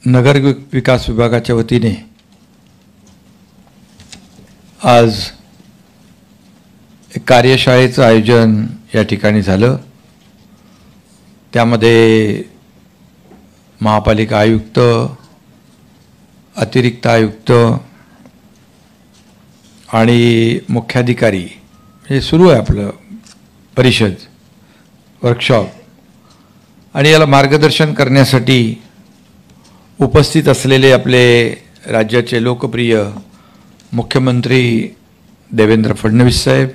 नगर विकास विभागाच्या वतीने आज एक कार्यशाळेचं आयोजन या ठिकाणी झालं। त्यामध्ये महापालिका आयुक्त, अतिरिक्त आयुक्त आणि मुख्याधिकारी हे सुरू आहे आपलं परिषद वर्कशॉप, आणि याला मार्गदर्शन करण्यासाठी उपस्थित असलेले आपले राज्याचे लोकप्रिय मुख्यमंत्री देवेंद्र फडणवीस साहेब,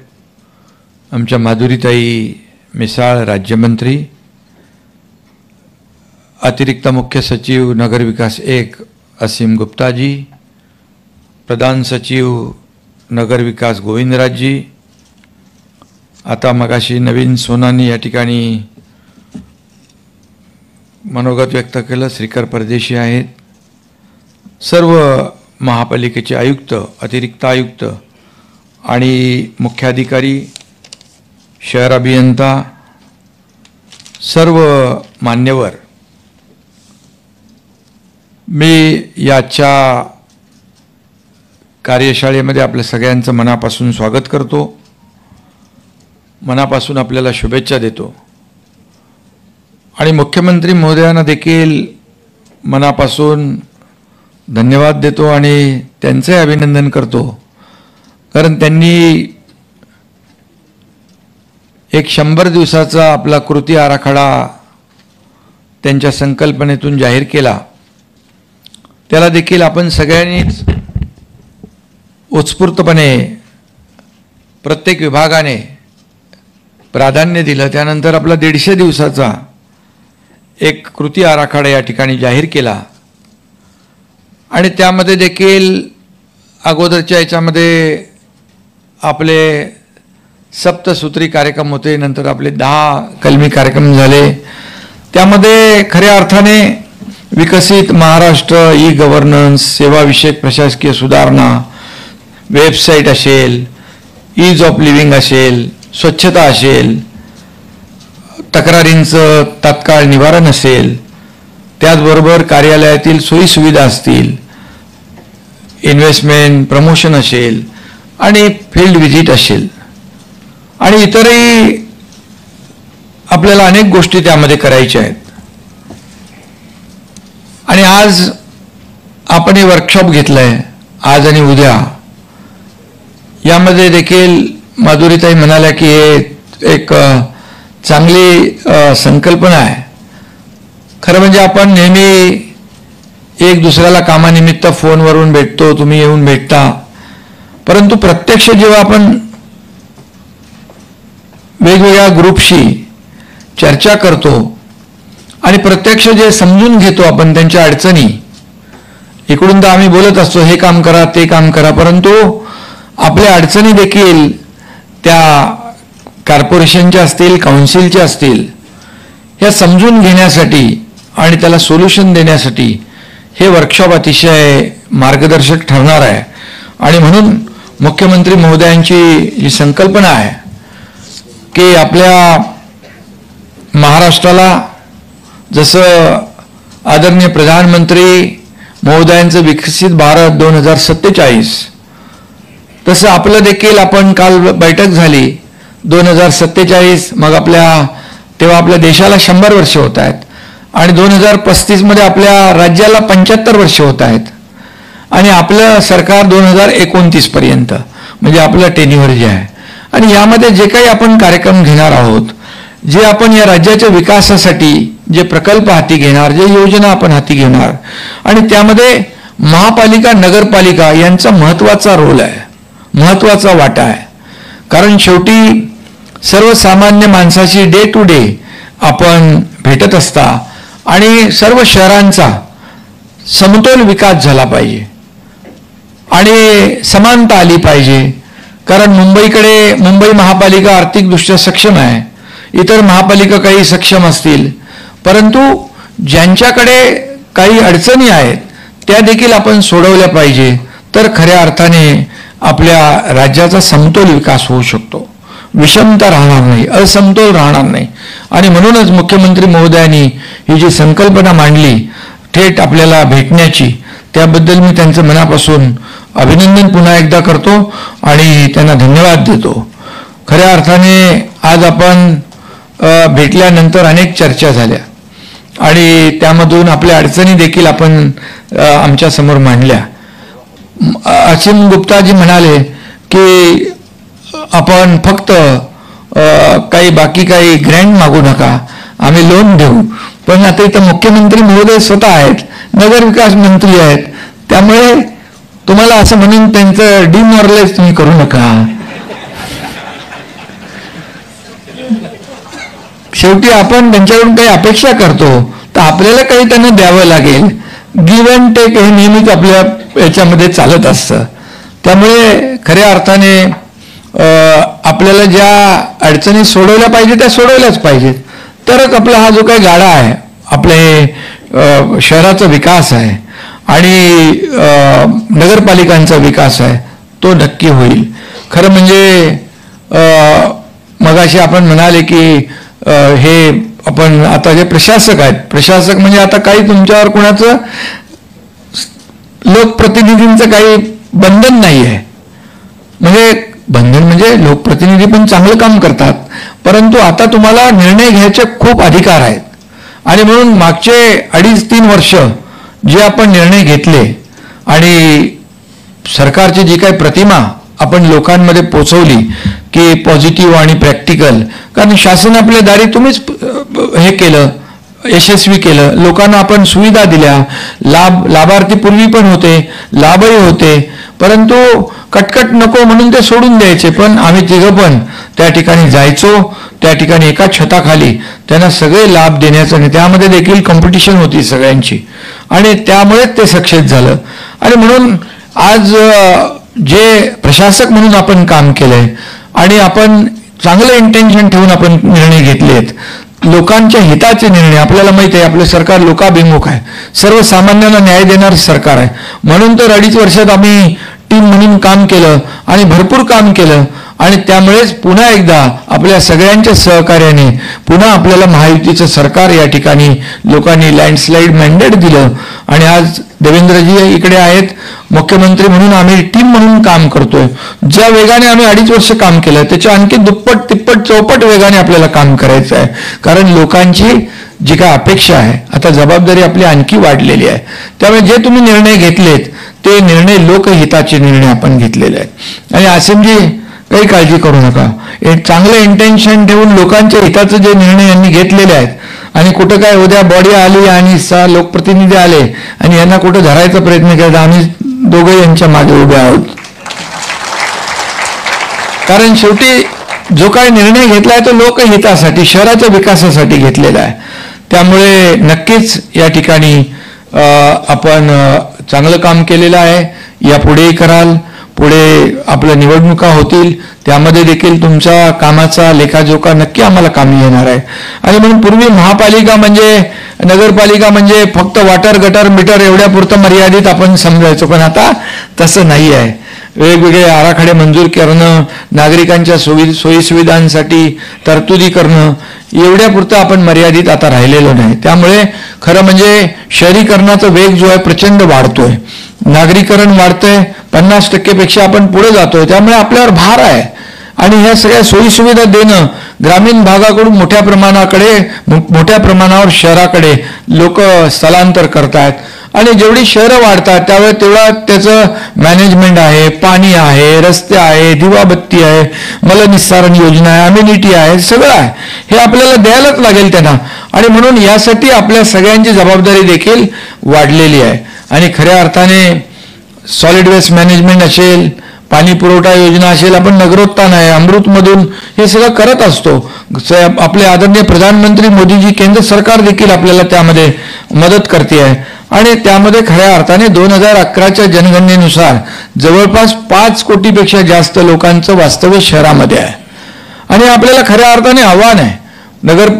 आमच्या माधुरीताई मिसाळ राज्यमंत्री, अतिरिक्त मुख्य सचिव नगर विकास 1 असीम गुप्ता जी, प्रधान सचिव नगर विकास गोविंदराज जी, आता मगाशी नवीन सोनानी या ठिकाणी मनोगत व्यक्त केलं, श्रीकर परदेशी आहेत, सर्व महापालिकेचे आयुक्त, अतिरिक्त आयुक्त आणि मुख्याधिकारी, शहर अभियंता, सर्व मान्यवर, मी याच्या कार्यशाळेमध्ये आपल्या सगळ्यांचं मनापासून स्वागत करतो, मनापासून आपल्याला शुभेच्छा देतो आणि मुख्यमंत्री महोदयांना देखील मनापासून धन्यवाद देतो आणि त्यांचे अभिनंदन करतो, कारण त्यांनी एक 100 दिवसाचा आपला कृती आराखडा त्यांच्या संकल्पनेतून जाहीर केला। त्याला देखील आपण सगळ्यांनीच उत्स्फूर्तपणे प्रत्येक विभागाने प्राधान्य दिलं। त्यानंतर आपला 150 दिवसाचा एक कृती आराखडा या ठिकाणी जाहीर केला आणि त्यामध्ये देखील अगोदरच्या याच्यामध्ये आपले सप्तसूत्री कार्यक्रम होते, नंतर आपले 10 कलमी कार्यक्रम झाले। त्यामध्ये खऱ्या अर्थाने विकसित महाराष्ट्र, ई गव्हर्नन्स, सेवाविषयक प्रशासकीय सुधारणा, वेबसाईट असेल, ईज ऑफ लिव्हिंग असेल, स्वच्छता असेल, तक्रारींचं तात्काळ निवारण असेल, त्याचबरोबर कार्यालयातील सोयीसुविधा असतील, इन्व्हेस्टमेंट प्रमोशन असेल आणि फील्ड व्हिजिट असेल आणि इतरही आपल्याला अनेक गोष्टी त्यामध्ये करायच्या आहेत। आणि आज आपण हे वर्कशॉप घेतलंय, आज आणि उद्या, यामध्ये देखील माधुरीताई म्हणाल्या की हे एक चांगली संकल्पना आहे। खरं म्हणजे आपण नेहमी एक दुसऱ्याला कामानिमित्त फोनवरून भेटतो, तुम्ही येऊन भेटता, परंतु प्रत्यक्ष जेव्हा आपण वेगवेगळ्या ग्रुपशी चर्चा करतो आणि प्रत्यक्ष जे समजून घेतो आपण त्यांच्या अडचणी, इकडून तर आम्ही बोलत असतो हे काम करा ते काम करा, परंतु आपल्या अडचणी देखील त्या कॉर्पोरेशनच्या असतील, काउन्सिलच्या असतील, ह्या समजून घेण्यासाठी आणि त्याला सोल्युशन देण्यासाठी हे वर्कशॉप अतिशय मार्गदर्शक ठरणार आहे। आणि म्हणून मुख्यमंत्री महोदयांची जी संकल्पना आहे की आपल्या महाराष्ट्राला जसं आदरणीय प्रधानमंत्री महोदयांचं विकसित भारत 2047, तसं आपलं देखील, आपण काल बैठक झाली 2047, मग तेव्हा आपल्या देशाला 100 वर्ष होत आहेत आणि 2035 मध्ये आपल्या राज्याला 75 वर्ष होत आहेत आणि आपलं सरकार 2029 पर्यंत, म्हणजे आपलं टेन्युअर जे आहे। आणि यामध्ये जे काही आपण कार्यक्रम घेणार आहोत, जे आपण या राज्याच्या विकासासाठी जे प्रकल्प हाती घेणार, जे योजना आपण हाती घेणार, आणि त्यामध्ये महापालिका, नगरपालिका यांचा महत्त्वाचा रोल आहे, महत्त्वाचा वाटा आहे। कारण शेवटी सर्वसामान्य माणसाशी डे टू डे आपण भेटत असता आणि सर्व शहरांचा समतोल विकास झाला पाहिजे आणि समानता आली पाहिजे। कारण मुंबई महापालिका आर्थिकदृष्ट्या सक्षम आहे, इतर महापालिका काही सक्षम असतील, परंतु ज्यांच्याकडे काही अडचणी आहेत त्या देखील आपण सोडवल्या पाहिजे, तर खऱ्या अर्थाने आपल्या राज्याचा समतोल विकास होऊ शकतो, विषमता राहणार नाही, असमतोल राहणार नाही। आणि म्हणूनच मुख्यमंत्री महोदयांनी ही जी संकल्पना मांडली थेट आपल्याला भेटण्याची, त्याबद्दल मी त्यांचं मनापासून अभिनंदन पुन्हा एकदा करतो आणि त्यांना धन्यवाद देतो. खऱ्या अर्थाने आज आपण भेटल्यानंतर अनेक चर्चा झाल्या आणि त्यामधून आपल्या अडचणी देखील आपण आमच्या समोर मांडल्या. असीम गुप्ताजी म्हणाले की आपण फक्त बाकी काही ग्रँट मागू नका, आम्ही लोन देऊ. पण आता इथं मुख्यमंत्री महोदय स्वतः आहेत, नगरविकास मंत्री आहेत, त्यामुळे तुम्हाला असं म्हणून त्यांचं डिमॉरलाइज तुम्ही करू नका. शेवटी आपण त्यांच्याकडून काही अपेक्षा करतो तर आपल्याला काही त्यांना द्यावं लागेल. गिव्ह अँड टेक हे नेहमीच आपल्या याच्यामध्ये चालत असतं. त्यामुळे खऱ्या अर्थाने आपल्याला ज्या अडचणी सोडवल्या पाहिजे त्या सोडवल्याच पाहिजेत, तरच आपला हा जो काही गाडा आहे, आपले शहराचा विकास आहे आणि नगरपालिकांचा विकास आहे, तो नक्की होईल. खरं म्हणजे मगाशी आपण म्हणाले की हे आपण आता जे प्रशासक आहेत, प्रशासक म्हणजे आता काही तुमच्यावर कोणाचं लोकप्रतिनिधींचं काही बंधन नाही आहे. म्हणजे लोकप्रतिनिधी पण चांगलं काम करतात, परंतु आता तुम्हाला निर्णय घ्यायचे खूप अधिकार आहेत. आणि म्हणून मागचे 2.5-3 वर्ष जे आपण निर्णय घेतले आणि सरकारची जी काही प्रतिमा आपण लोकांमध्ये पोचवली की पॉझिटिव्ह आणि प्रॅक्टिकल, कारण शासन आपल्या दारी तुम्हीच हे केलं, यशस्वी केलं. लोकांना आपण सुविधा दिल्या, लाभार्थी पूर्वी पण होते, लाभही होते, परंतु कटकट नको म्हणून ते सोडून द्यायचे. पण आम्ही तिघं पण त्या ठिकाणी जायचो, त्या ठिकाणी एका छताखाली त्यांना सगळे लाभ देण्याचं, आणि त्यामध्ये देखील कॉम्पिटिशन होती सगळ्यांची, आणि त्यामुळेच ते सक्सेस झालं. आणि म्हणून आज जे प्रशासक म्हणून आपण काम केलंय आणि आपण चांगलं इंटेन्शन ठेवून आपण निर्णय घेतलेत, लोकांच्या हिताचे निर्णय. आपल्याला माहिती आहे आपलं सरकार लोकाभिमुख आहे, सर्वसामान्यांना न्याय देणारं सरकार आहे. म्हणून तर 2.5 वर्षात आम्ही टीम म्हणून काम केलं आणि भरपूर काम केलं, आणि त्यामुळेच पुन्हा एकदा आपल्या सगळ्यांच्या सहकार्याने पुन्हा आपल्याला महायुतीचं सरकार या ठिकाणी लोकांनी लँडस्लाईड मॅन्डेट दिलं. आणि आज देवेंद्रजी इकडे आहेत, मुख्यमंत्री म्हणून आम्ही टीम म्हणून काम करतोय. ज्या वेगाने आम्ही 2.5 वर्ष काम केलं त्याच्या आणखी दुप्पट, तिप्पट, चौपट वेगाने आपल्याला काम करायचं आहे. कारण लोकांची जी काय अपेक्षा आहे, आता जबाबदारी आपली आणखी वाढलेली आहे. त्यामुळे जे तुम्ही निर्णय घेतलेत ते निर्णय लोकहिताचे निर्णय आपण घेतलेले आहेत. आणि असीमजी काही काळजी करू नका, एक चांगलं इंटेन्शन ठेवून लोकांच्या हिताचे जे निर्णय यांनी घेतलेले आहेत, आणि कुठं काय उद्या बॉडी आली आणि 6 लोकप्रतिनिधी आले आणि यांना कुठं धरायचा प्रयत्न केला, आम्ही दोघे यांच्या मागे उभे आहोत. कारण शेवटी जो काही निर्णय घेतलाय तो लोकहितासाठी, शहराच्या विकासासाठी घेतलेला आहे. त्यामुळे नक्कीच या ठिकाणी आपण चांगलं काम केलेलं आहे. यापुढेही कराल. पुढे आपल्या निवडणुका होतील, त्यामध्ये देखील तुमच्या कामाचा लेखाजोखा नक्की आम्हाला कामी येणार आहे. आणि म्हणून पूर्वी महापालिका म्हणजे, नगरपालिका म्हणजे फक्त वॉटर, गटर, मीटर एवढ्या पुरतं मर्यादित आपण समजायचो, पण आता तसं नाही आहे. वेगवेगळे आराखडे मंजूर करणं, नागरिकांच्या सोयीसुविधांसाठी तरतुदी करणं, एवढ्यापुरतं आपण मर्यादित आता राहिलेलो नाही. त्यामुळे खरं म्हणजे शहरीकरणाचा वेग जो आहे प्रचंड वाढतोय, नागरीकरण वाढतंय, 50% पेक्षा आपण पुढे जातोय. त्यामुळे आपल्यावर भार आहे. आणि ह्या सगळ्या सोयीसुविधा देणं, ग्रामीण भागाकडून मोठ्या प्रमाणावर शहराकडे लोक स्थलांतर करतायत. आणि जेवढी शहरं वाढतात त्यावेळेस तेवढा त्याचं मॅनेजमेंट आहे, पाणी आहे, रस्ते आहे, दिवाबत्ती आहे, मलनिस्सारण योजना आहे, अम्युनिटी आहे, सगळं आहे. हे आपल्याला द्यायलाच लागेल त्यांना. आणि म्हणून यासाठी आपल्या सगळ्यांची जबाबदारी देखील वाढलेली आहे. आणि खऱ्या अर्थाने सॉलिड वेस्ट मॅनेजमेंट असेल, पाणी पुरवठा योजना असेल, आपण नगरोत्थान आहे, अमृतमधून हे सगळं करत असतो. आपले आदरणीय प्रधानमंत्री मोदीजी, केंद्र सरकार देखील आपल्याला त्यामध्ये मदत करते आहे. आणि त्यामध्ये खऱ्या अर्थाने 2011च्या जनगणनेनुसार जवळपास 5 कोटीपेक्षा जास्त लोकांचं वास्तव्य शहरामध्ये आहे. आणि आपल्याला खऱ्या अर्थाने आव्हान आहे.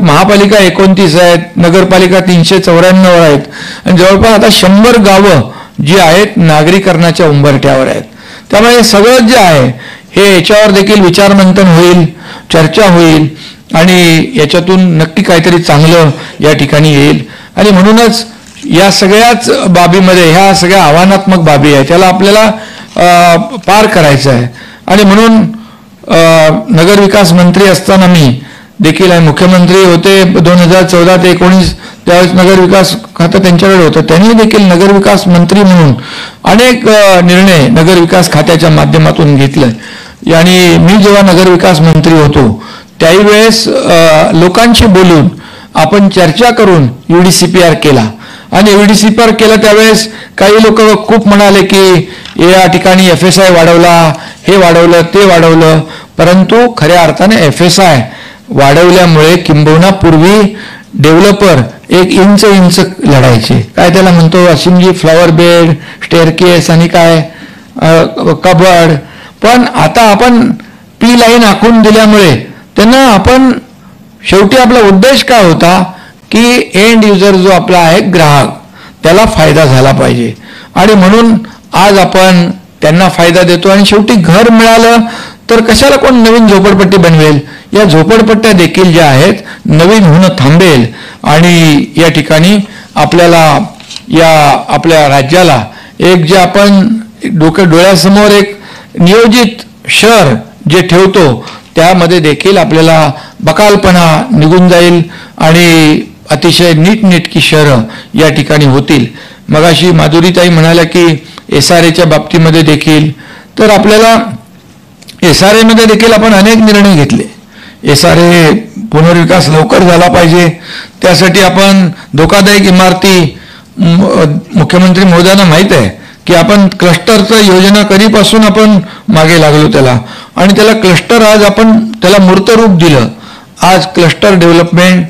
महापालिका 29 आहेत, नगरपालिका 394 आहेत, आणि जवळपास आता 100 गावं जी आहेत नागरीकरणाच्या उंबरठ्यावर आहेत. त्यामुळे सगळं जे आहे हे याच्यावर देखील विचारमंथन होईल, चर्चा होईल, आणि याच्यातून नक्की काहीतरी चांगलं या ठिकाणी येईल. आणि म्हणूनच या सगळ्याच बाबीमध्ये ह्या सगळ्या आव्हानात्मक बाबी आहे, त्याला आपल्याला पार करायचं आहे. आणि म्हणून नगरविकास मंत्री असताना मी देखील आहे, मुख्यमंत्री होते 2014 ते 19, त्यावेळेस नगरविकास खातं त्यांच्याकडे होतं. त्यांनी देखील नगरविकास मंत्री म्हणून अनेक निर्णय नगरविकास खात्याच्या माध्यमातून घेतले. आणि मी जेव्हा नगरविकास मंत्री होतो त्यावेळेस लोकांशी बोलून आपण चर्चा करून UDCPR केला. आणि UDCPR केला त्यावेळेस काही लोक खूप म्हणाले की या ठिकाणी FSI वाढवला, हे वाढवलं, ते वाढवलं. परंतु खऱ्या अर्थाने FSI वाढवल्यामुळे किंबहुना पूर्वी डेव्हलपर एक इंच लढायचे, काय त्याला म्हणतो असिमजी, फ्लॉवर बेड, स्टेअरकेस आणि काय कबड. पण आता आपण P लाईन आखून दिल्यामुळे त्यांना आपण शेवटी आपला उद्देश काय होता की एंड युजर जो आपला आहे ग्राहक, त्याला फायदा झाला पाहिजे. आणि म्हणून आज आपण त्यांना फायदा देतो. आणि शेवटी घर मिळालं तर कशाला कोण नवीन झोपडपट्टी बनवेल. या झोपडपट्ट्या देखील ज्या आहेत नवीन होणं थांबेल. आणि या ठिकाणी आपल्याला या आपल्या राज्याला एक जे आपण डोळ्यासमोर एक नियोजित शहर जे ठेवतो त्यामध्ये देखील आपल्याला बकालपणा निघून जाईल आणि अतिशय नीटनेटकी शहरं या ठिकाणी होतील. मगाशी माधुरीताई म्हणाल्या की SRAच्या बाबतीमध्ये देखील, तर आपल्याला SRAमध्ये देखील आपण अनेक निर्णय घेतले. SRA पुनर्विकास लवकर झाला पाहिजे, त्यासाठी आपण धोकादायक इमारती, मुख्यमंत्री महोदयांना माहीत आहे की आपण क्लस्टरचं योजना कधीपासून आपण मागे लागलो त्याला, आणि त्याला क्लस्टर आज आपण त्याला मूर्त रूप दिलं. आज क्लस्टर डेव्हलपमेंट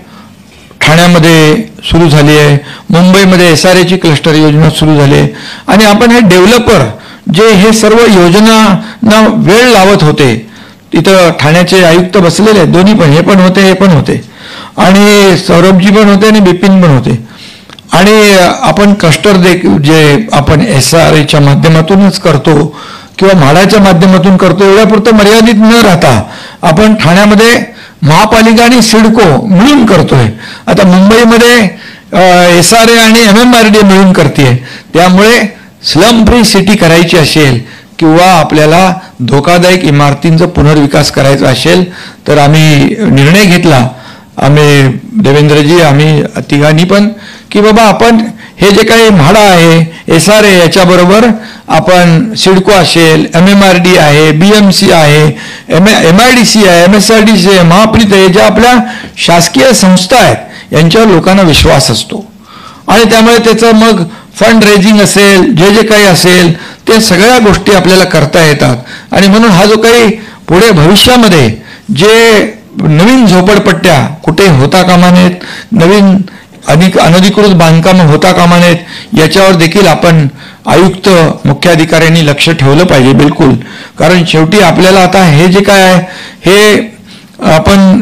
ठाण्यामध्ये सुरू झाली आहे, मुंबईमध्ये SRAची क्लस्टर योजना सुरू झाली आहे. आणि आपण हे डेव्हलपर जे हे सर्व योजनांना वेळ लावत होते, तिथं ठाण्याचे आयुक्त बसलेले आहेत, दोन्ही पण, हे पण होते, हे पण होते, आणि सौरभजी पण होते आणि बिपिन पण होते. आणि आपण क्लस्टर जे आपण SRAच्या माध्यमातूनच करतो किंवा म्हाडाच्या माध्यमातून करतो, एवढ्यापुरतं मर्यादित न राहता आपण ठाण्यामध्ये महापालिका आणि सिडको मिळून करतोय. आता मुंबईमध्ये SRA आणि MMRDA मिळून करते. त्यामुळे स्लम फ्री सिटी करायची असेल किंवा आपल्याला धोकादायक इमारतींचा पुनर्विकास करायचा असेल तर आम्ही निर्णय घेतला, आम्ही देवेंद्रजी, आम्ही तिघांनी पण, की बाबा आपण हे जे काही म्हाडा आहे, SRA, याच्याबरोबर आपण सिडको असेल, MMRD आहे, BMC आहे, MIDC आहे, MSRDC आहे, महाप्रीत आहे, ज्या आपल्या शासकीय संस्था आहेत यांच्यावर लोकांना विश्वास असतो. आणि त्यामुळे त्याचं मग फंड रेझिंग असेल, जे काही असेल, ते सगळ्या गोष्टी आपल्याला करता येतात. आणि म्हणून हा जो काही पुढे भविष्यामध्ये जे नवीन झोपडपट्ट्या कुठे होता कामा नयेत, नवीन अनधिकृत बांधकामं होता कामा नयेत, याच्यावर देखील आपण आयुक्त, मुख्याधिकाऱ्यांनी लक्ष ठेवलं पाहिजे बिलकुल. कारण शेवटी आपल्याला आता हे जे काय आहे हे आपण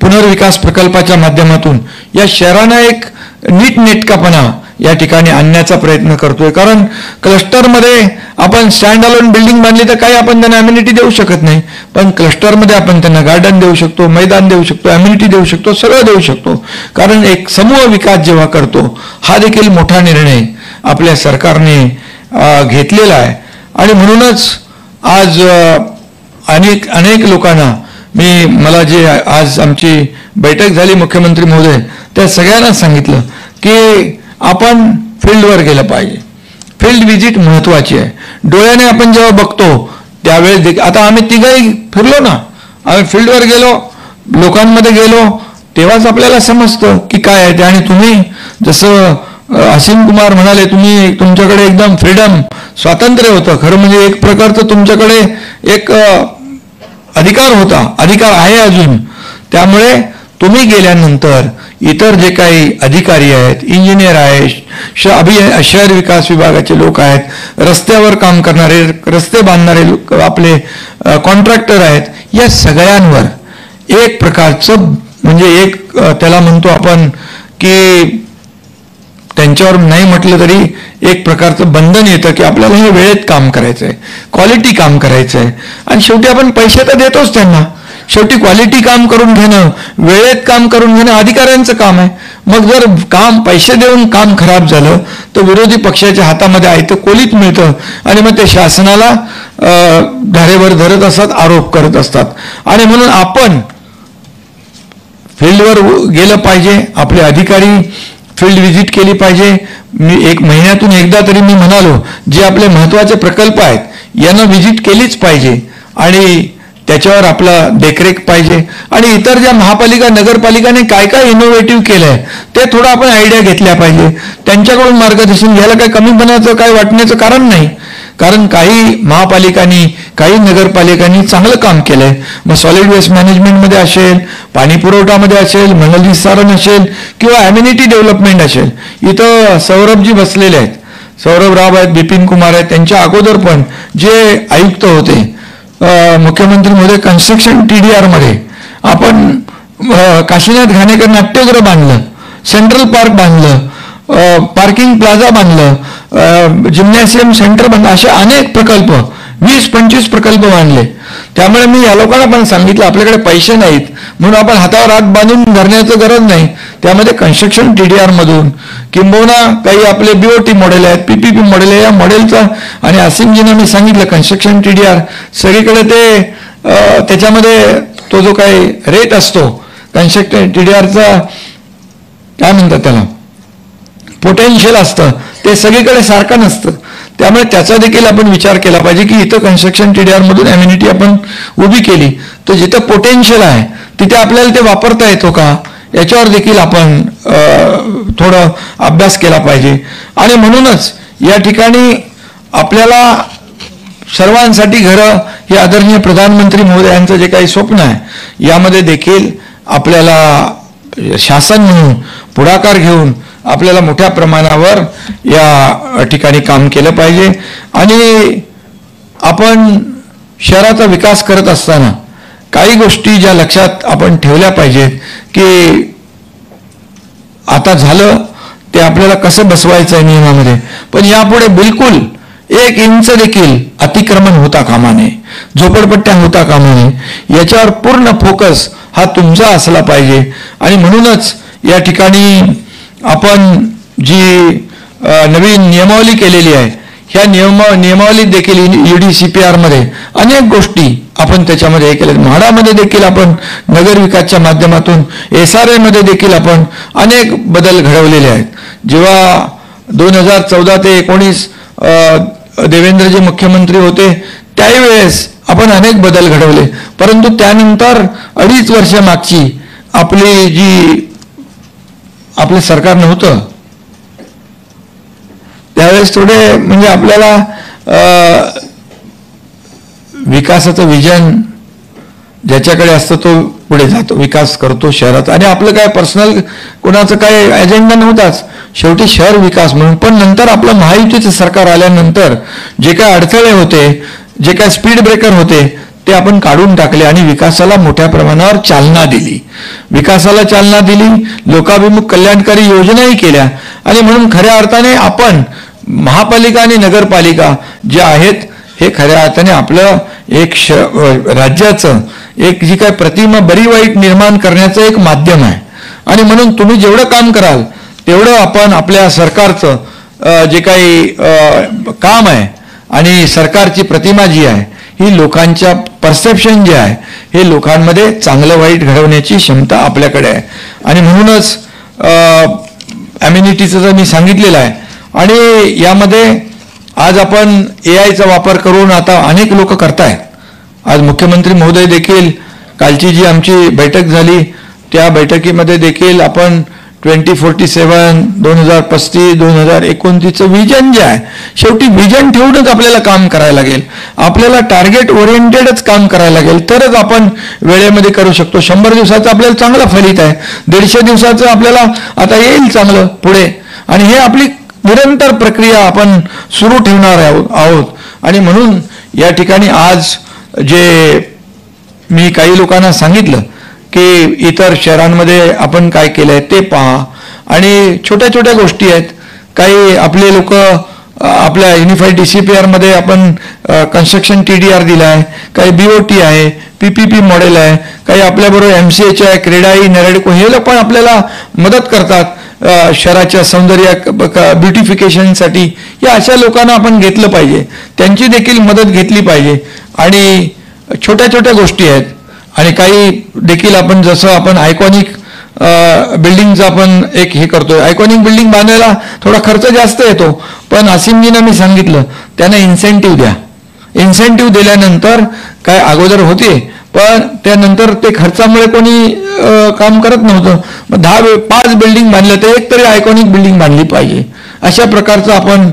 पुनर्विकास प्रकल्पाच्या माध्यमातून या शहरांना एक नीटनेटकापणा या ठिकाणी आणण्याचा प्रयत्न करतोय. कारण क्लस्टरमध्ये आपण स्टँड अलोन बिल्डिंग बांधली तर काही आपण त्यांना अम्युनिटी देऊ शकत नाही, पण क्लस्टरमध्ये आपण त्यांना गार्डन देऊ शकतो, मैदान देऊ शकतो, अम्युनिटी देऊ शकतो, सगळं देऊ शकतो. कारण एक समूह विकास जेव्हा करतो, हा देखील मोठा निर्णय आपल्या सरकारने घेतलेला आहे. आणि म्हणूनच आज अनेक लोकांना मला जे आज आमची बैठक झाली मुख्यमंत्री महोदय, त्या सगळ्यांना सांगितलं की आपण फील्डवर गेलं पाहिजे. फील्ड व्हिजिट महत्वाची आहे. डोळ्याने आपण जेव्हा बघतो त्यावेळेस आता आम्ही तिघही फिरलो ना, आम्ही फील्डवर गेलो, लोकांमध्ये गेलो, तेव्हाच आपल्याला समजतं की काय आहे ते. आणि तुम्ही जसं असीम कुमार म्हणाले, तुम्ही तुमच्याकडे एकदम फ्रीडम, स्वातंत्र्य होतं. खरं म्हणजे एक प्रकारचं तुमच्याकडे एक अधिकार होता, अधिकार आहे अजून. त्यामुळे तुम्ही गेल्यानंतर इतर जे काही अधिकारी आहेत, इंजिनियर आहेत, शहर विकास विभागाचे लोक आहेत, रस्त्यावर काम करणारे, रस्ते बांधणारे लोक, आपले कॉन्ट्रॅक्टर आहेत, या सगळ्यांवर एक प्रकारचं म्हणजे एक त्याला म्हणतो आपण की त्यांच्यावर नाही म्हटलं तरी एक प्रकारचं बंधन येतं की आपल्याला हे वेळेत काम करायचं आहे, क्वालिटी काम करायचं आहे. आणि शेवटी आपण पैसे तर देतोच त्यांना, शेवटी क्वालिटी काम करून घेणं, वेळेत काम करून घेणं अधिकाऱ्यांचं काम आहे. मग जर काम पैसे देऊन काम खराब झालं तर विरोधी पक्षाच्या हातामध्ये आयतं कोलीत मिळतं आणि मग ते शासनाला धारेवर धरत असतात, आरोप करत असतात. आणि म्हणून आपण फील्डवर गेलं पाहिजे, आपले अधिकारी फील्ड व्हिजिट केली पाहिजे. मी 1 महिन्यातून एकदा तरी मी म्हणालो, जे आपले महत्त्वाचे प्रकल्प आहेत यांना व्हिजिट केलीच पाहिजे आणि त्याच्यावर आपला देखरेख पाहिजे. आणि इतर ज्या महापालिका नगरपालिकाने काय काय इनोव्हेटिव्ह केलं आहे ते थोडं आपण आयडिया घेतल्या पाहिजे. त्यांच्याकडून मार्गदर्शन घ्यायला काही कमीपणाचं काही वाटण्याचं कारण नाही. कारण काही महापालिकांनी, काही नगरपालिकांनी चांगलं काम केलंय. मग सॉलिड वेस्ट मॅनेजमेंटमध्ये असेल, पाणी पुरवठामध्ये असेल, मंडल विस्तारण असेल किंवा ॲम्युनिटी डेव्हलपमेंट असेल. इथं सौरभजी बसलेले आहेत, सौरभ राव आहेत, बिपिन कुमार आहेत. त्यांच्या अगोदर पण जे आयुक्त होते, मुख्यमंत्री महोदय, कन्स्ट्रक्शन TDR मध्ये आपण काशीनाथ घाणेकर नाट्यगृह बांधलं, सेंट्रल पार्क बांधलं, पार्किंग प्लाझा बांधलं, जिम्नॅशियम सेंटर बांधलं, असे अनेक प्रकल्प 20-25 प्रकल्प बांधले. त्यामुळे मी या लोकांना पण सांगितलं, आपल्याकडे पैसे नाहीत म्हणून आपण हातावर हात बांधून धरण्याचं गरज नाही. त्यामध्ये कन्स्ट्रक्शन TDR मधून किंबहुना काही आपले BOT मॉडेल आहेत, PPP मॉडेल आहे, या मॉडेलचा. आणि असिमजींना मी सांगितलं कन्स्ट्रक्शन TDR सगळीकडे ते त्याच्यामध्ये तो जो काही रेट असतो कन्स्ट्रक्शन TDRचा, काय म्हणतात त्याला, पोटेन्शियल असतं, ते सगळीकडे सारखं नसतं. त्यामुळे त्याचा देखील आपण विचार केला पाहिजे की इथं कन्स्ट्रक्शन TDR मधून ॲम्युनिटी आपण उभी केली तर जिथं पोटेन्शियल आहे तिथे आपल्याला ते वापरता येतो का, याच्यावर देखील आपण थोडं अभ्यास केला पाहिजे. आणि म्हणूनच या ठिकाणी आपल्याला सर्वांसाठी घरं हे आदरणीय प्रधानमंत्री महोदयांचं जे काही स्वप्न आहे यामध्ये देखील आपल्याला शासन म्हणून पुढाकार घेऊन आपल्याला मोठ्या प्रमाणावर या ठिकाणी काम केलं पाहिजे. आणि आपण शहराचा विकास करत असताना काही गोष्टी ज्या लक्षात आपण ठेवल्या पाहिजेत की आता झालं ते आपल्याला कसं बसवायचं आहे नियमामध्ये, पण यापुढे बिलकुल 1 इंच देखील अतिक्रमण होता कामा नये, झोपडपट्ट्या होता कामा नये. याच्यावर पूर्ण फोकस हा तुमचा असला पाहिजे. आणि म्हणूनच या ठिकाणी आपण जी नवीन नियमावली केलेली आहे ह्या नियमावलीत देखील UDCPR मध्ये अनेक गोष्टी आपण त्याच्यामध्ये हे केल्या. म्हाडामध्ये देखील आपण नगर विकासच्या माध्यमातून SRA मध्ये देखील आपण अनेक बदल घडवलेले आहेत. जेव्हा 2014 ते 19 देवेंद्रजी मुख्यमंत्री होते त्यावेळेस आपण अनेक बदल घडवले, परंतु त्यानंतर 2.5 वर्ष मागची आपलं सरकार नव्हतं त्यावेळेस थोडे म्हणजे आपल्याला विकासाचं विजन ज्याच्याकडे असतं तो पुढे जातो, विकास करतो शहरात. आणि आपलं काय पर्सनल कोणाचं काय अजेंडा नव्हताच, शेवटी शहर विकास म्हणून. पण नंतर आपलं महायुतीचं सरकार आल्यानंतर जे काय अडथळे होते, जे काय स्पीड ब्रेकर होते ते आपण काढून टाकले आणि विकासाला मोठ्या प्रमाणावर चालना दिली. विकासाला चालना दिली, लोकाभिमुख कल्याणकारी योजनाही केल्या. आणि म्हणून खऱ्या अर्थाने आपण महापालिका आणि नगरपालिका ज्या आहेत हे खऱ्या अर्थाने आपलं एक राज्याचं एक जी काय प्रतिमा बरी वाईट निर्माण करण्याचं एक माध्यम आहे. आणि म्हणून तुम्ही जेवढं काम कराल तेवढं आपण आपल्या सरकारचं जे काही काम आहे आणि सरकारची प्रतिमा जी आहे ही लोकांच्या परसेप्शन जे आहे हे लोकांमध्ये चांगलं वाईट घडवण्याची क्षमता आपल्याकडे आहे. आणि म्हणूनच ॲम्युनिटीचं जर मी सांगितलेलं आहे. आणि यामध्ये आज आपण AIचा वापर करून आता अनेक लोक करतायत. आज मुख्यमंत्री महोदय देखील कालची जी आमची बैठक झाली त्या बैठकीमध्ये देखील आपण 2047, 2035, 2029चं विजन जे आहे, शेवटी विजन ठेवूनच आपल्याला काम करायला लागेल. आपल्याला टार्गेट ओरिएंटेडच काम करायला लागेल तरच आपण वेळेमध्ये करू शकतो. 100 दिवसाचं आपल्याला चांगलं फलित आहे, 150 दिवसाचं आपल्याला आता येईल चांगलं पुढे. आणि हे आपली निरंतर प्रक्रिया आपण सुरू ठेवणार आहोत. आणि म्हणून या ठिकाणी आज जे मी काही लोकांना सांगितलं की इतर शहरांमध्ये आपण काय केलंय ते पहा. आणि छोट्या छोट्या गोष्टी आहेत, काही आपले लोक आपल्या युनिफाईड DCPR मध्ये आपण कन्स्ट्रक्शन TDR दिला आहे, काही BOT आहे, PPP मॉडेल आहे, काही आपल्याबरोबर MCH आहे, क्रेडाई, नेरेडको हे लोक पण आपल्याला मदत करतात शहराच्या सौंदर्य ब्युटिफिकेशनसाठी. या अशा लोकांना आपण घेतलं पाहिजे, त्यांची देखील मदत घेतली पाहिजे. आणि छोट्या छोट्या गोष्टी आहेत आणि काही देखील आपण जसं आपण आयकॉनिक बिल्डिंगचं आपण एक हे करतोय. आयकॉनिक बिल्डिंग बांधायला थोडा खर्च जास्त येतो, पण असीमजींना मी सांगितलं त्यांना इन्सेंटिव्ह द्या. इन्सेंटिव्ह दिल्यानंतर काय अगोदर होते, पण त्यानंतर ते खर्चामुळे कोणी काम करत नव्हतं. मग 5 बिल्डिंग बांधल्या तर एक तरी आयकॉनिक बिल्डिंग बांधली पाहिजे. अशा प्रकारचं आपण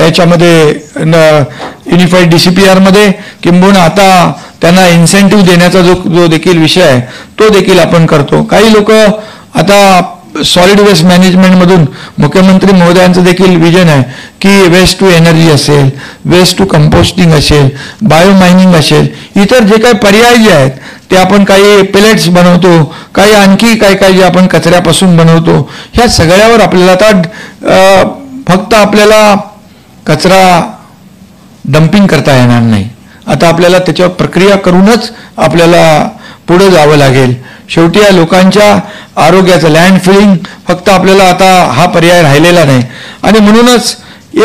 याच्यामध्ये युनिफाईड DCPR मध्ये किंबहुना आता त्यांना इन्सेंटिव्ह देण्याचा जो देखील विषय आहे तो देखील आपण करतो. काही लोक आता सॉलिड वेस्ट मॅनेजमेंटमधून मुख्यमंत्री महोदयांचं देखील विजन आहे की वेस्ट टू एनर्जी असेल, वेस्ट टू कंपोस्टिंग असेल, बायोमायनिंग असेल, इतर जे काही पर्याय जे आहेत ते आपण काही पेलेट्स बनवतो, काही आणखी काय जे आपण कचऱ्यापासून बनवतो. ह्या सगळ्यावर आपल्याला आता फक्त आपल्याला कचरा डम्पिंग करता येणार नाही. आता आपल्याला त्याच्यावर प्रक्रिया करूनच आपल्याला पुढे जावं लागेल. शेवटी या लोकांच्या आरोग्याचं लँड फिलिंग फक्त आपल्याला आता हा पर्याय राहिलेला नाही. आणि म्हणूनच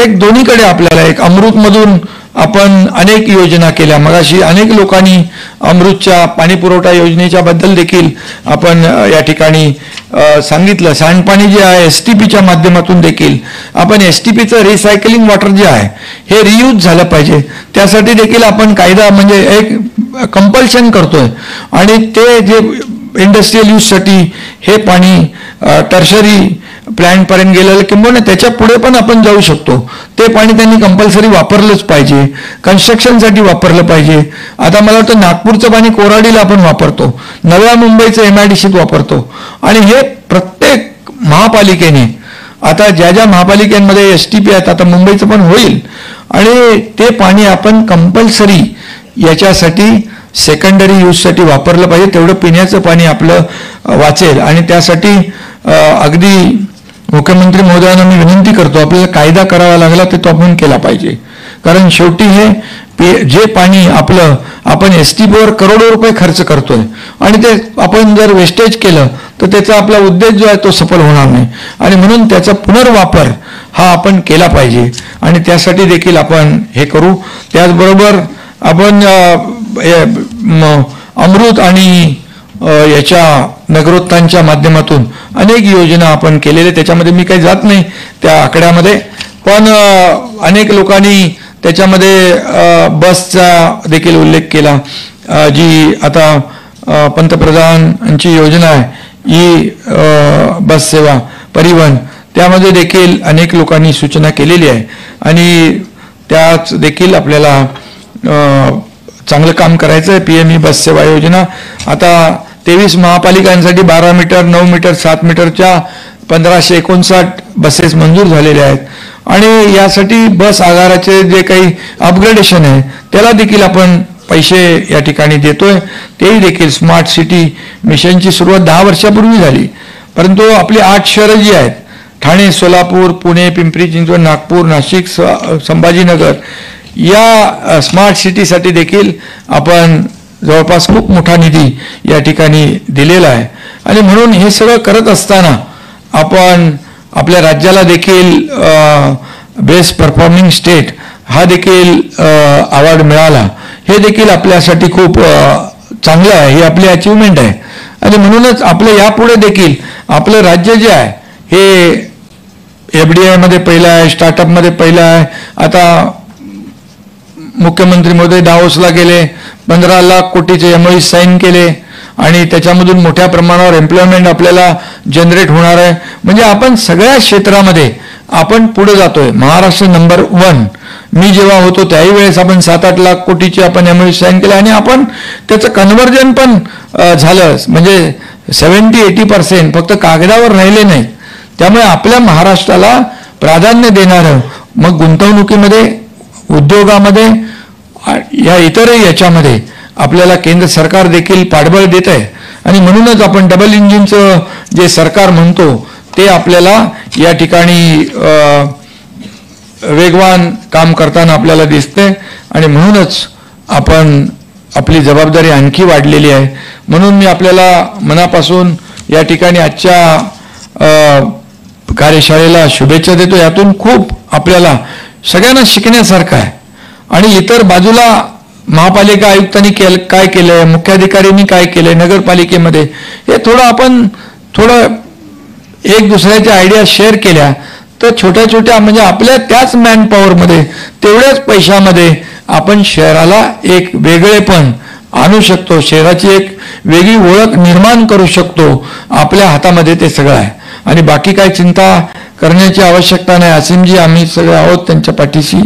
एक दोन्हीकडे आपल्याला एक अमृतमधून आपण अनेक योजना केल्या. मगाशी अनेक लोकांनी अमृतच्या पाणी पुरवठा योजनेच्या बद्दल देखील आपण या ठिकाणी सांगितलं. सांडपाणी जे आहे STPच्या माध्यमातून देखील आपण STPचं रिसायकलिंग वॉटर जे आहे हे रियूज झालं पाहिजे. त्यासाठी देखील आपण कायदा म्हणजे एक कंपल्शन करतोय आणि ते जे इंडस्ट्रियल यूजसाठी हे पाणी टर्शरी प्लॅन्टपर्यंत गेलेलं किंवा त्याच्या पुढे पण आपण जाऊ शकतो. ते पाणी त्यांनी कंपल्सरी वापरलंच पाहिजे, कन्स्ट्रक्शनसाठी वापरलं पाहिजे. आता मला वाटतं नागपूरचं पाणी कोराडीला आपण वापरतो, नव्या मुंबईचं MIDCत वापरतो. आणि हे प्रत्येक महापालिकेने आता ज्या महापालिकांमध्ये STP आहेत, आता मुंबईचं पण होईल, आणि ते पाणी आपण कंपल्सरी याच्यासाठी सेकंडरी यूजसाठी वापरलं पाहिजे. तेवढं पिण्याचं पाणी आपलं वाचेल. आणि त्यासाठी अगदी मुख्यमंत्री महोदयांना मी विनंती करतो, आपल्याला कायदा करावा लागला तर तो आपण केला पाहिजे. कारण शेवटी हे जे पाणी आपलं आपण STPवर करोडो रुपये खर्च करतोय आणि ते आपण जर वेस्टेज केलं तर त्याचा आपला उद्देश जो आहे तो सफल होणार नाही. आणि म्हणून त्याचा पुनर्वापर हा आपण केला पाहिजे आणि त्यासाठी देखील आपण हे करू. त्याचबरोबर आपण अमृत आणि याच्या नगरोत्थानच्या माध्यमातून अनेक योजना आपण केलेल्या. त्याच्यामध्ये मी काही जात नाही त्या आकड्यामध्ये, पण अनेक लोकांनी त्याच्यामध्ये बसचा देखील उल्लेख केला. जी आता पंतप्रधानांची योजना आहे ही बस सेवा परिवहन, त्यामध्ये देखील अनेक लोकांनी सूचना केलेली आहे आणि त्याच देखील आपल्याला चांगलं काम करायचं आहे. PME बस सेवा योजना आता 23 महापालिकांसाठी 12 मीटर, 9 मीटर, 7 मीटरच्या 1559 बसेस मंजूर झालेल्या आहेत. आणि यासाठी बस आगाराचे जे काही अपग्रेडेशन आहे त्याला देखील आपण पैसे या ठिकाणी देतोय. तेही देखील स्मार्ट सिटी मिशनची सुरुवात 10 वर्षापूर्वी झाली, परंतु आपली 8 शहरं जी आहेत ठाणे, सोलापूर, पुणे, पिंपरी चिंचवड, नागपूर, नाशिक, संभाजीनगर या स्मार्ट सिटीसाठी देखील आपण जवळपास खूप मोठा निधी या ठिकाणी दिलेला आहे. आणि म्हणून हे सगळं करत असताना आपण आपल्या राज्याला देखील बेस्ट परफॉर्मिंग स्टेट हा देखील अवॉर्ड मिळाला. हे देखील आपल्यासाठी खूप चांगलं आहे, ही आपली अचिव्हमेंट आहे. आणि म्हणूनच आपलं यापुढे देखील आपलं राज्य जे आहे हे FDI मध्ये पहिलं आहे, स्टार्टअपमध्ये पहिलं आहे. आता मुख्यमंत्री महोदय दावोसला गेले, 15 लाख कोटीचे MOU साईन केले आणि त्याच्यामधून मोठ्या प्रमाणावर एम्प्लॉयमेंट आपल्याला जनरेट होणार आहे. म्हणजे आपण सगळ्या क्षेत्रामध्ये आपण पुढे जातोय. महाराष्ट्र नंबर 1. मी जेव्हा होतो त्याही वेळेस आपण 7-8 लाख कोटीचे आपण MOU साईन केले आणि आपण त्याचं कन्व्हर्जन पण झालं, म्हणजे 70-80% फक्त कागदावर राहिले नाही. त्यामुळे आपल्या महाराष्ट्राला प्राधान्य देणारं मग गुंतवणुकीमध्ये, उद्योगामध्ये या इतरही याच्यामध्ये आपल्याला केंद्र सरकार देखील पाठबळ देत आहे. आणि म्हणूनच आपण डबल इंजिनचं जे सरकार म्हणतो ते आपल्याला या ठिकाणी वेगवान काम करताना आपल्याला दिसते आणि म्हणूनच आपण आपली जबाबदारी आणखी वाढलेली आहे. म्हणून मी आपल्याला मनापासून या ठिकाणी आजच्या कार्यशाळेला शुभेच्छा देतो. यातून खूप आपल्याला सगळ्यांना शिकण्यासारखं आहे. आणि इतर बाजूला महापालिका आयुक्तांनी काय केलंय, मुख्याधिकाऱ्यांनी काय केलंय नगरपालिकेमध्ये, हे आपण थोडं एक दुसऱ्याच्या आयडिया शेअर केल्या तर छोट्या छोट्या म्हणजे आपल्या त्याच मॅनपॉवरमध्ये तेवढ्याच पैशामध्ये आपण शहराला एक वेगळेपण आणू शकतो, शहराची एक वेगळी ओळख निर्माण करू शकतो. आपल्या हातामध्ये ते सगळं आहे आणि बाकी काय चिंता करण्याची आवश्यकता नाही. असीमजी आम्ही सगळे आहोत त्यांच्या पाठीशी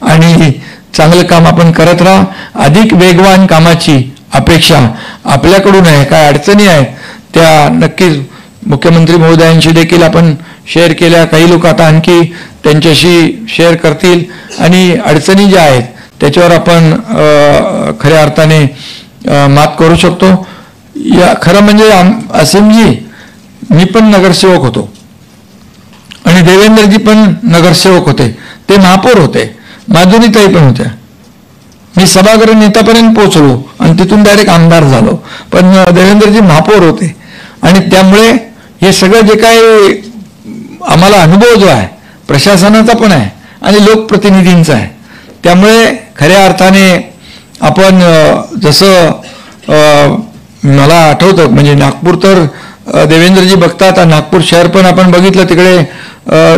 आणि चांगलं काम आपण करत राहा. अधिक वेगवान कामाची अपेक्षा आपल्याकडून आहे. काय अडचणी आहेत त्या नक्कीच मुख्यमंत्री महोदयांशी देखील आपण शेअर केल्या. काही लोक आता आणखी त्यांच्याशी शेअर करतील आणि अडचणी ज्या आहेत त्याच्यावर आपण खऱ्या अर्थाने मात करू शकतो. या खरं म्हणजे असीमजी मी पण नगरसेवक होतो आणि देवेंद्रजी पण नगरसेवक होते, ते महापौर होते, माधुरीताई पण होत्या. मी सभागृह नेत्यापर्यंत पोहोचलो आणि तिथून डायरेक्ट आमदार झालो, पण देवेंद्रजी महापौर होते. आणि त्यामुळे हे सगळं जे काही आम्हाला अनुभव जो आहे प्रशासनाचा पण आहे आणि लोकप्रतिनिधींचा आहे. त्यामुळे खऱ्या अर्थाने आपण जसं मला आठवतं म्हणजे नागपूर तर देवेंद्रजी बघतात, नागपूर शहर पण आपण बघितलं, तिकडे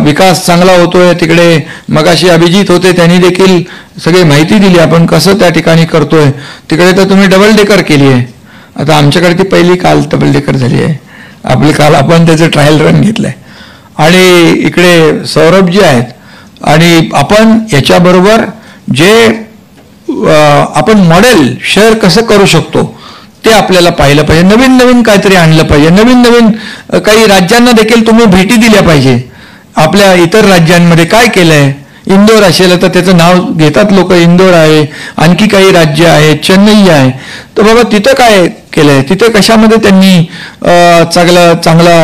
विकास चांगला होतोय. तिकडे मगाशी अभिजित होते, त्यांनी देखील सगळी माहिती दिली आपण कसं त्या ठिकाणी करतोय. तिकडे तर तुम्ही डबल डेकर केली आहे, आता आमच्याकडे ती पहिली काल डबल डेकर झाली आहे. आपली काल आपण त्याचं ट्रायल रन घेतलंय. आणि इकडे सौरभजी आहेत आणि आपण याच्याबरोबर जे आपण मॉडेल शेअर कसं करू शकतो ते आपल्याला पाहिलं पाहिजे. नवीन नवीन काहीतरी आणलं पाहिजे. नवीन नवीन काही राज्यांना देखील तुम्ही भेटी दिल्या पाहिजे. आपल्या इतर राज्यांमध्ये काय केलंय, इंदोर असेल तर त्याचं नाव घेतात लोक, इंदोर आहे, आणखी काही राज्य आहे, चेन्नई आहे, तर बाबा तिथं काय केलंय, तिथे कशामध्ये त्यांनी चांगला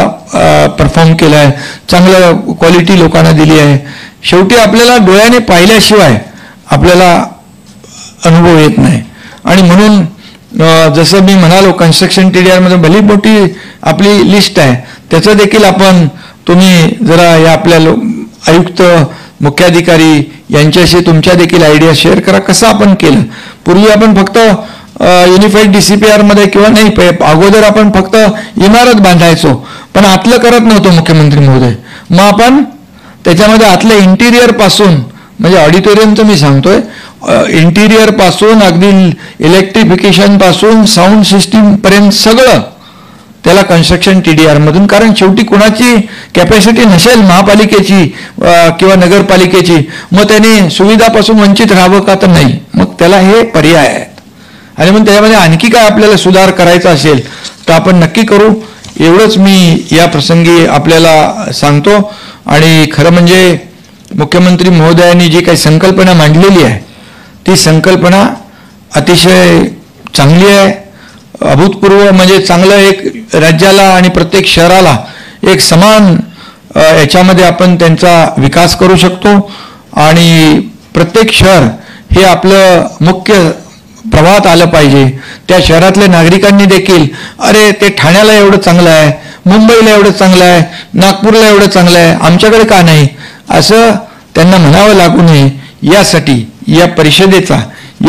परफॉर्म केलाय, चांगलं क्वालिटी लोकांना दिली आहे. शेवटी आपल्याला डोळ्याने पाहिल्याशिवाय आपल्याला अनुभव येत नाही. आणि म्हणून जसं मी म्हणालो कन्स्ट्रक्शन TDRमध्ये भली मोठी आपली लिस्ट आहे, त्याचं देखील तुम्ही जरा या आपल्या आयुक्त मुख्याधिकारी यांच्याशी तुमच्या देखील आयडिया शेअर करा कसं आपण केलं. पूर्वी आपण फक्त युनिफाईड DCPR मध्ये किंवा नाही, अगोदर आपण फक्त इमारत बांधायचो पण आतलं करत नव्हतो मुख्यमंत्री महोदय. मग आपण त्याच्यामध्ये आतलं इंटिरियर पासून म्हणजे ऑडिटोरियमचं मी सांगतोय, इंटिरियर पासून अगदी इलेक्ट्रिफिकेशन पासून साऊंड सिस्टीम पर्यंत सगळं त्याला कन्स्ट्रक्शन TDR मधून, कारण शेवटी कुणाची कॅपॅसिटी नसेल महापालिकेची किंवा नगरपालिकेची, मग त्याने सुविधापासून वंचित राहावं का, तर नाही. मग त्याला हे पर्याय आहेत. आणि मग त्याच्यामध्ये आणखी काय आपल्याला सुधार करायचा असेल तर आपण नक्की करू. एवढंच मी या प्रसंगी आपल्याला सांगतो. आणि खरं म्हणजे मुख्यमंत्री महोदयांनी जी काही संकल्पना मांडलेली आहे ती संकल्पना अतिशय चांगली आहे, अभूतपूर्व म्हणजे चांगलं एक राज्याला आणि प्रत्येक शहराला एक समान याच्यामध्ये आपण त्यांचा विकास करू शकतो. आणि प्रत्येक शहर हे आपलं मुख्य प्रवाहात आलं पाहिजे. त्या शहरातल्या नागरिकांनी देखील अरे ते ठाण्याला एवढं चांगलं आहे, मुंबईला एवढं चांगलं आहे, नागपूरला एवढं चांगलं आहे, आमच्याकडे का नाही, असं त्यांना म्हणावं लागू नये यासाठी या परिषदेचा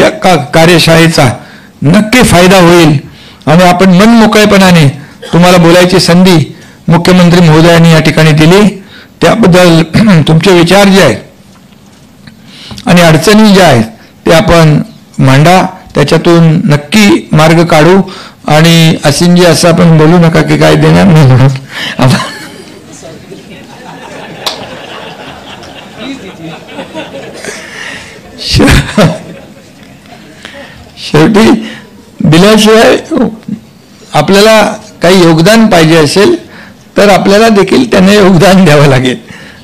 या कार्यशाळेचा नक्की फायदा होईल. आणि आपण मनमोकळेपणाने तुम्हाला बोलायची संधी मुख्यमंत्री महोदयांनी या ठिकाणी दिली, त्याबद्दल तुमचे विचार जे आहेत आणि अडचणी ज्या आहेत ते आपण मांडा, त्याच्यातून नक्की मार्ग काढू. आणि असीमजी असं आपण बोलू नका की काय देणार नाही म्हणून. शेवटी दिल्याशिवाय आपल्याला काही योगदान पाहिजे असेल तर आपल्याला देखील त्यांना योगदान द्यावं लागेल.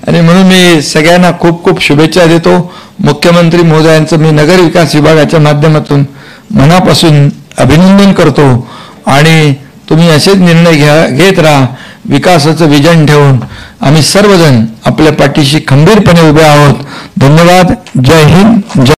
आणि म्हणून मी सगळ्यांना खूप खूप शुभेच्छा देतो. मुख्यमंत्री महोदयांचं मी नगर विकास विभागाच्या माध्यमातून मनापासून अभिनंदन करतो. आणि तुम्ही असेच निर्णय घेत राहा, विकासाचं विजन ठेवून आम्ही सर्वजण आपल्या पाठीशी खंबीरपणे उभे आहोत. धन्यवाद. जय हिंद. जय